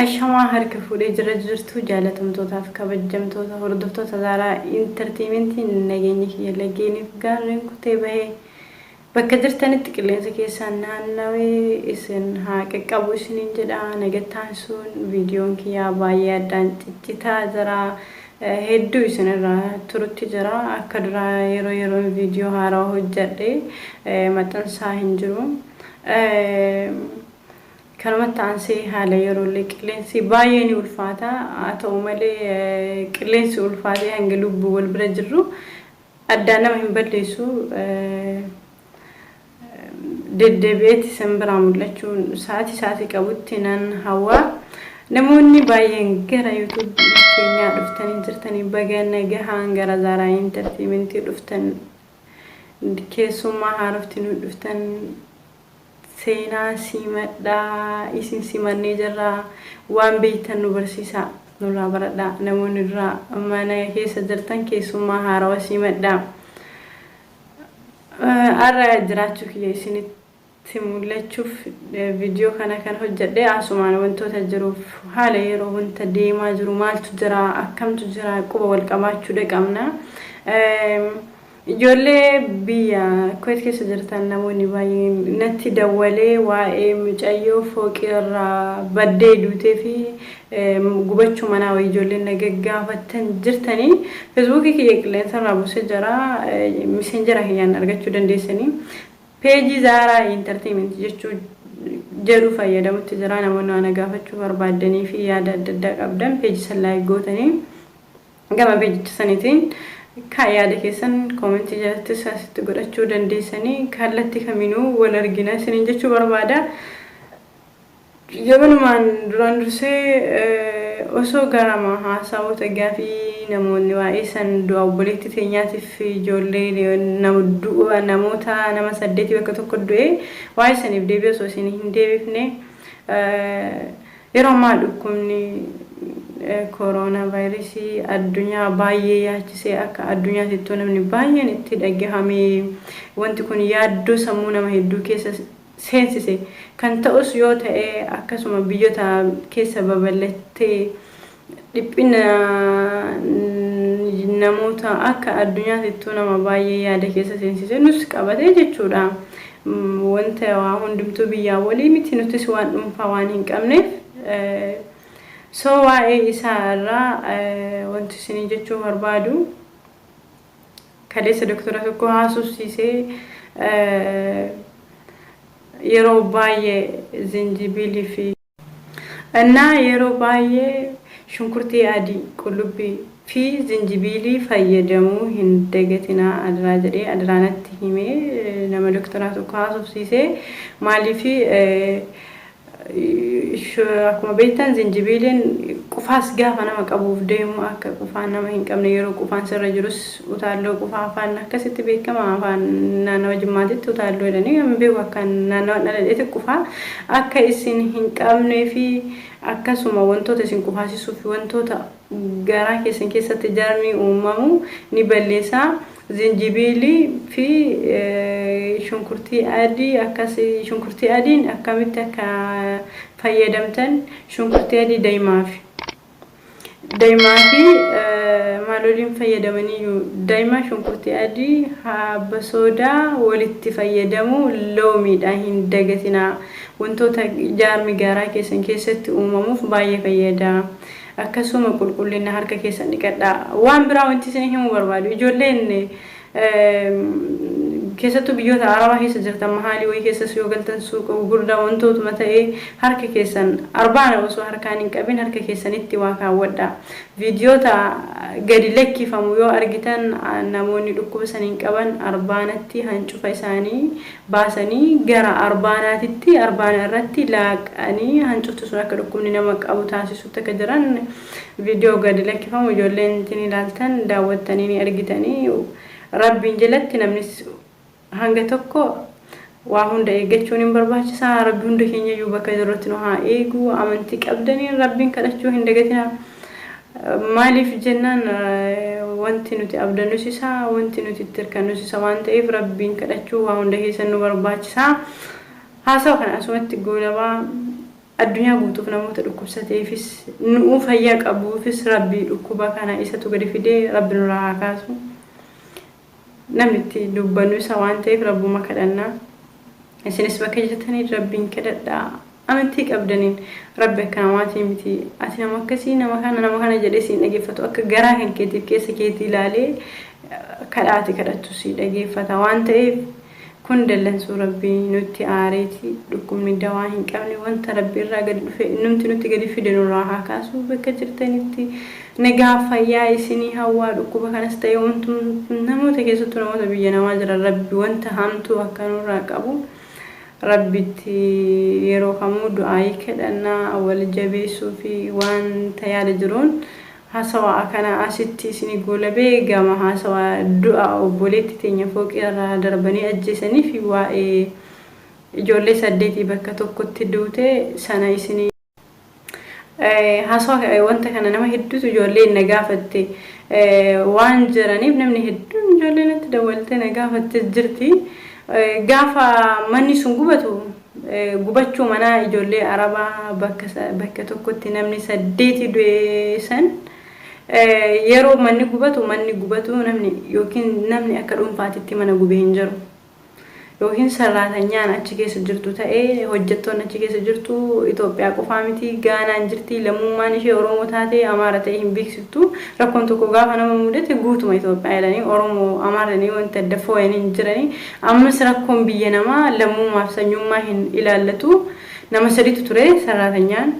Ashama harka fuudhee jira jirtu jaalatamtootaaf kabajamtoota hordoftoota Zaaraa Intartiimentii nageenya kiyya lageeniif gaarreen kutee bahee bakka jirtanitti qilleensa keessaan naannawee isin haa qaqqabu isiniin jedha. Nagattaan sun viidiyoon kiyyaa baay'ee addaan ciccitaa jira. Hedduu isinirraa turutti jira. Akka duraa yeroo viidiyoo haaraa hojjedhe maxxansaa hin jiru. Kanumatti aansee haala yeroo qilleensi baay'ee ni ulfaata. Haa ta'u malee qilleensi ulfaatee hanga lubbuu wal bira jirru addaan nama hin balleessu. Deddeebi'eetti simbira mul'achuun sa'aatii qabutti nan hawwa. Namoonni baay'een gara YouTube keenyaa dhuftanii jirtanii baga nagahaan gara Zaaraa Intartiimentii dhuftan keessummaa haaroftii nu dhuftan seenaa simadhaa isin simannee jirra waan beektan nu barsiisa nurraa baradhaa. Namoonni irraa mana keessa jirtan keessummaa haarawaa simadhaa. Arra jiraachuu kiyya isinitti mul'achuuf viidiyoo kana kan hojjedhe asumaan wantoota jiruuf haala yeroo wanta deemaa jiru maaltu jira akkamtu jira quba wal qabaachuudha qabna. Ijoollee biyya Kuwait keessa jirtan namoonni baay'een natti dawwalee waa'ee mucayyoo fooqirraa baddee duutee fi gubachuu manaa wayii ijoolleen nagaggaafattan jirtanii feesbuukii kiyya qilleensarraa buusee jira. Messenjera kiyyaan argachuu dandeessanii peejii Zaaraa Intartiimentii jechuu jedhu fayyadamutti jira. Namoonni waan gaafachuu barbaadanii fi yaada adda addaa qabdan peejii san laayik gootanii gama peejicha saniitiin yaada keessan koomentii jalatti asitti godhachuu dandeessanii kallattii kaminuu wal argina isiniin jechuu barbaada. Yabanumaan duraan dursee osoo garama haasawota gaafii namoonni waa'ee san du'a obboleettii teenyaatiif ijoollee namoota nama 8 bakka tokko du'e waa'ee saniif deebii osoo isin hin deebifne yeroo ammaa dhukkubni coronavirusii addunyaa baay'ee yaachisee akka addunyaatti namni baay'een itti dhagahame wanti kun yaaddoo sammuu nama hedduu keessa seensise kan ta'us yoo ta'e akkasuma biyyoota keessa babal'attee dhiphina namoota akka addunyaatti nama baay'ee yaada keessa seensise nus qabatee jechuudha. Wanta waa hundumtuu biyyaa walii miti nutis waan dhuunfaa waan hin qabneef so waa'ee isaarraa wanti isin jechuu barbaadu kaleessa doktora tokko haasofsiisee yeroo baay'ee zinjibilii fi yeroo baay'ee shunkurtii adii qullubbii fi zinjibilii fayyadamuu hin dagatinaa adraa jedhee adraanatti himee nama doktora tokko haasofsiisee maaliif akkuma beektan zinjibiliin qufaas gaafa nama qabuuf deemu akka qufaan nama hin qabne yeroo qufaan sirra jirus utaalloo qufaa afaan akkasitti beekama afaan naannawa Jimmaatitti utaalloo jedhanii kan beeku akka naannawa dhaladeetti qufaa akka isin hin qabnee fi akkasuma wantoota isin qufaasisuuf wantoota garaa keessan keessatti jarmii uumamu ni balleessa. Zinjibilii fi shunkurtii adii akkasii shunkurtii adiin akkamitti akka fayyadamtan shunkurtii adii daa'imaa fi maaloliin fayyadamanii daa'ima shunkurtii adii habba soodaa walitti fayyadamu loomiidhaan hin dagatinaa wantoota jarmii garaa keessan keessatti uumamuuf baay'ee fayyada. Akkasuma qulqullina harka keessan dhiqadhaa. Waan biraa wanti isin himuu barbaadu ijoolleen keessattuu biyyoota Arabaa keessa jirtan mahaalii wayii keessas yoo galtan suuqa gurgurdaa wantootuma ta'ee harka keessan arbaana osoo harkaan hin qabin harka keessanitti waa kaawwadhaa. Viidiyoota gadi lakkifamu yoo argitan namoonni dhukkuba saniin qaban arbaanatti hancufa isaanii baasanii gara arbaanaatitti arbaana irratti laaqanii hancuftu sun akka dhukkubni nama qabu taasisutti akka jiran viidiyoo gadi lakkifamu ijoolleen ittiin ilaaltan daawwattanii ni argitanii. Rabbiin jalatti namni hanga tokko waa hunda eeggachuun hin barbaachisaa. Rabbi hunda keenya iyyuu bakka jirrutti nu haa eegu. Amantii qabdanii Rabbiin kadhachuu hin dagatinaa. Maaliif jennaan wanti nuti abdannus isaa wanti nuti itti hirkannus isa waan ta'eef Rabbiin kadhachuu waa hunda keessan nu barbaachisaa. Haasawa kana asumatti goolabaa addunyaa guutuuf namoota dhukkubsateefis nu fayyaa qabuufis rabbii dhukkuba kana isatu gadi fidee rabbi nurraa haa kaasu. Namni itti dubbannu isa waan ta'eef rabbuma kadhannaa. Isinis bakka jirtanii rabbiin kadhadhaa. Amantii qabdaniin rabbi akka namaatii miti. Ati nama akkasii nama kana jedhee siin dhageeffatu akka garaa kan keetiif keessa keetii ilaalee kadhaati kadhattu si dhageeffata waan ta'eef kun dallansuu rabbii nutti aareeti dhukkubni dawaa hin qabne wanta rabbi irraa gadi dhufe nuti gadi fide nurraa haa kaasu bakka jirtanitti nagaa fayyaa isinii hawaa dhukkuba kanas ta'e wantu namoota keessattuu namoota biyya namaa jiran rabbi wanta hamtuu akka nurraa qabu rabbitti yeroo kamuu du'aayii kadhannaa wal jabeessuu fi wanta yaada jiruun hasawa kana asitti isinii golabee gama hasawa du'a obboleetti teenya fooqirraa darbanii ajjeesanii fi waa'ee ijoollee 8 bakka tokkotti duute sana isinii hasawa wanta kana nama hedduutu ijoollee na gaafatte waan jiraniif namni hedduun ijoollee natti dawwalte na gaafatte jirti gaafa manni sun gubachuu mana ijoollee arabaa bakka tokkotti namni 8 du'e san yeroo manni gubatu namni yookiin namni akka dhuunfaatitti mana gubee hin jiru yookiin sarraatanyaan achi keessa jirtu ta'ee hojjettoonni achi keessa jirtu Itoophiyaa qofaa miti Gaanaan jirti lammummaan ishee Oromoo taate Amaara ta'e hin beeksiftu rakkoon tokko gaafa nama mudate guutuma Itoophiyaa jedhanii Oromoo Amaaranii wanta adda foo'anii hin jiranii ammas rakkoon biyya namaa lammummaaf sanyummaa hin ilaallatu nama 3tu ture sarraatanyaan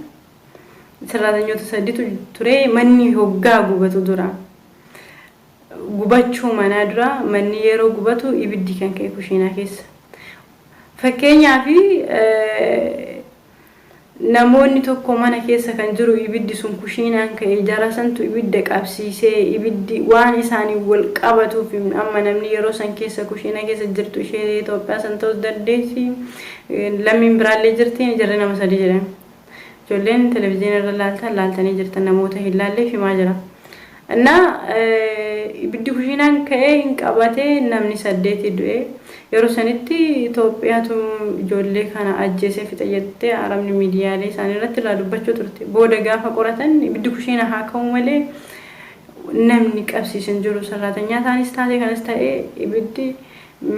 sarraatanyota 3tu ture manni hoggaa gubatu dura gubachuu manaa dura manni yeroo gubatu ibiddi kan ka'e kushiinaa keessa fakkeenyaaf namoonni tokko mana keessa kan jiru ibiddi sun kushiinaan ka'e jarasantu ibidda qabsiisee ibiddi waan isaanii wal qabatuuf amma namni yeroo san keessa kushiinaa keessa jirtu ishee Itoophiyaa san ta'us dandeessi lammiin biraallee jirti jirre nama 3 jedhan ijoolleen televezyiinii irra laaltanii jirtan namoota hin laallee himaa jira. እና ibiddi kushiinaan ka'ee hin qabate namni 8 du'e yeroo sanitti Itoophiyaatu ijoollee kana ajjeesee fixa jettee arabni miidiyaalee isaanii irratti la dubbachuu turte booda gaafa qoratan ibiddi kushiina haa ka'u malee namni qabsiisan jiru sarraatanyaa taanis taate kanas ta'e ibiddi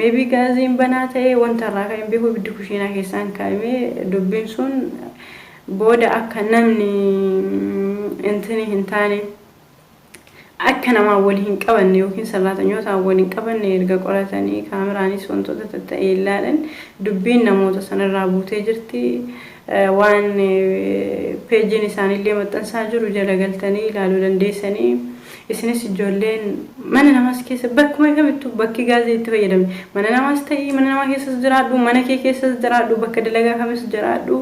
maybe gaaziin banaa ta'e wanta irraa ka'een beeku ibiddi kushiinaa keessaan ka'ee dubbiin sun booda akka namni intini hin taane akka nama waliin qabanne yookiin sarraatanyoota waliin qabanne erga qoratanii kaameraanis wantoota ta'e ilaalan dubbiin namoota sanarraa buutee jirti waan peejiin isaaniillee maxxansaa jiru jala galtanii ilaaluu dandeessanii isinis ijoolleen mana namaas keessa bakkuma kamittuu bakki gaazii itti fayyadamne mana namaas ta'ii mana namaa keessas jiraadhu mana kee keessas jiraadhu bakka dalagaa kamis jiraadhu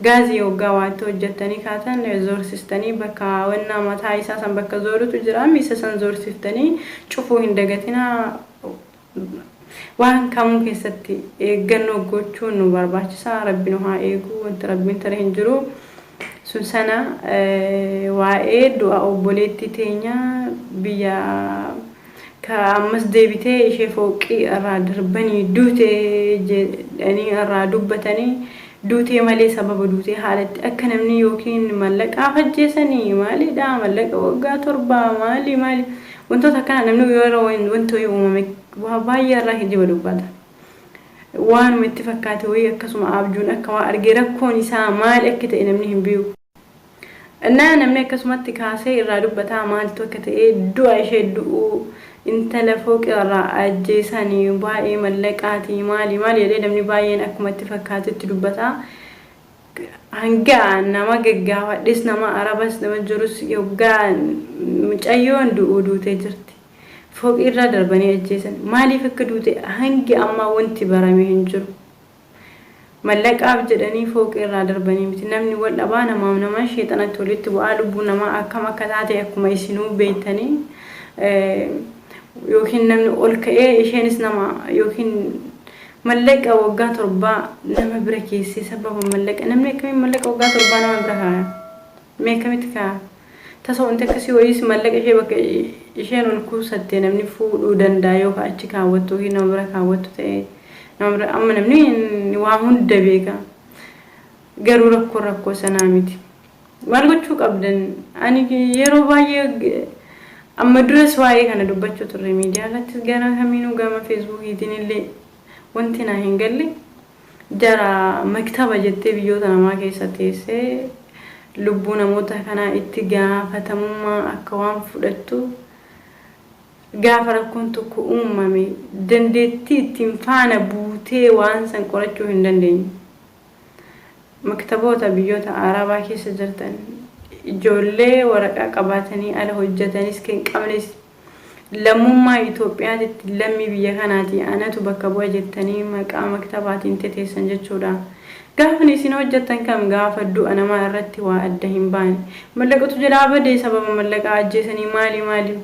gaazii hoggaa waatti hojjettanii kaatan zoorsistanii bakka wannaa mataa isaa san bakka zoorutu jira miisa san zoorsiftanii cufuu hin dagatinaa waan kamuu keessatti eeggannoo gochuun nu barbaachisaa rabbi nu haa eegu wanti rabbiin tare hin jiru sun sana waa'ee du'a obboleetti teenya biyya ka ammas deebitee ishee fooqii irraa darbanii duute jedhanii irraa dubbatanii duute malee sababa duute haalatti akka namni yookiin mallaqa ajjeesanii maalidha mallaqa waggaa 7 maali wantoota kana namni yeroo wantoota uumame waa baay'ee irraa hijiba dubbata waan itti fakkaate wayii akkasuma abjuun akka waa argee rakkoon isaa maal akka ta'e namni hin beeku namni akkasumatti kaasee irraa dubbataa maaltu akka ta'e du'a ishee du'u intala fooqii irraa ajjeesanii baay'ee mallaqaatii maali jedhee namni baay'een akkuma itti fakkaatetti dubbataa hanga nama gaggaafadhes nama arabas nama jirus yoggaa mucayyoon duutee jirti fooqii irraa darbanii ajjeesan maaliif akka duute hangi amma wanti barame hin jiru mallaqaaf jedhanii fooqii irraa darbanii miti namni wal dhabaa nama sheexanatti walitti bu'aa lubbuu namaa akkam akka taate akkuma isinuu beektanii yookiin namni ol ka'ee isheenis nama yookiin mallaqa waggaa 7 nama bira keessee sababa mallaqa namni akkamiin mallaqa waggaa 7 nama bira haa meekamitti kaa tasoo wanti akkasii wayiis mallaqa ishee bakka isheen ol kuusattee namni fuudhuu danda'a yookaan achi kaawwattu yookiin nama bira kaawwattu ta'e amma namni waa hunda beeka garuu rakkoo sanaa miti. Maal gochuu qabdan? Ani yeroo baay'ee amma duras waa'ee kana dubbachuu turre miidiyaa irratti gara kamiinuu gama feesbuukiitiin illee wanti na hin galle jara maktaba jettee biyyoota namaa keessa teessee lubbuu namoota kanaa itti gaafatamummaa akka waan fudhattu gaafa rakkoon tokko uumame dandeettii ittiin faana buutee waan san qorachuu hin dandeenye. Maktaboota biyyoota Arabaa keessa jirtan ijoollee waraqaa qabatanii ala hojjetanis kan qabnes lammummaa Itoophiyaatti lammii biyya kanaati anatu bakka bu'a jettanii maqaa maktabaatiin teessan jechuudha. Gaafa isin hojjetan kam gaafa du'a namaa irratti waa adda hin baane mallaqatu jalaa badee sababa mallaqaa ajjeesanii maali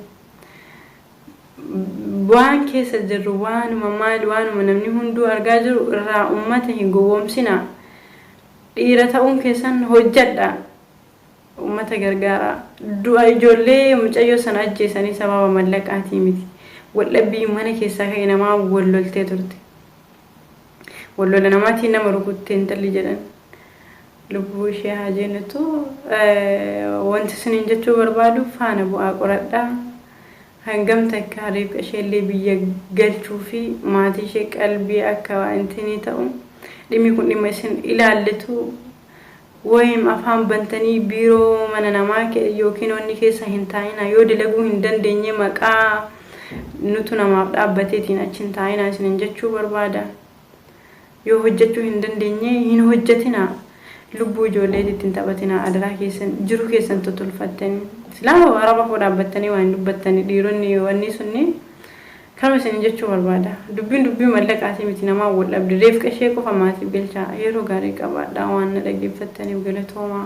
waan keessa jirru waanuma namni hunduu argaa jiru irraa ummata hin gowwoomsina. Dhiira ta'uun keessan hojjedha ummata gargaara. Du'a ijoollee mucayyoo sana ajjeesanii sababa mallaqaatii miti. Waldhabbii mana keessaa ka'e namaa walloltee turte. Wallola namaatiin nama rukuttee intalli jedhan lubbuu ishee haa jennetu wanti suniin jechuu barbaadu faana bu'aa qoradhaa. Hangam takka reef isheellee biyya galchuu fi maatii ishee qalbii akka waantinii ta'u dhimmi kun dhimma isin ilaallitu wayim afaan bantanii biiroo mana namaa yookiin onni keessa hin taa'ina yoo dalaguu hin dandeenye maqaa nutu namaaf dhaabbateetiin achi hin taa'ina isin jechuu barbaada. Yoo hojjechuu hin dandeenye hin hojjetina lubbuu ijoolleetiin taphatina adaraa keessan jiru keessan totolfattanii islaama araba foo dhaabbattanii waan dubbattanii dhiironni wanni sunni kama isin jechuu barbaada. Dubbii mallaqaatii miti namaa wal dhabde reef qashee qofa maatiif galchaa yeroo gaarii qabaadhaa waan na dhaggeeffattaniif galatooma.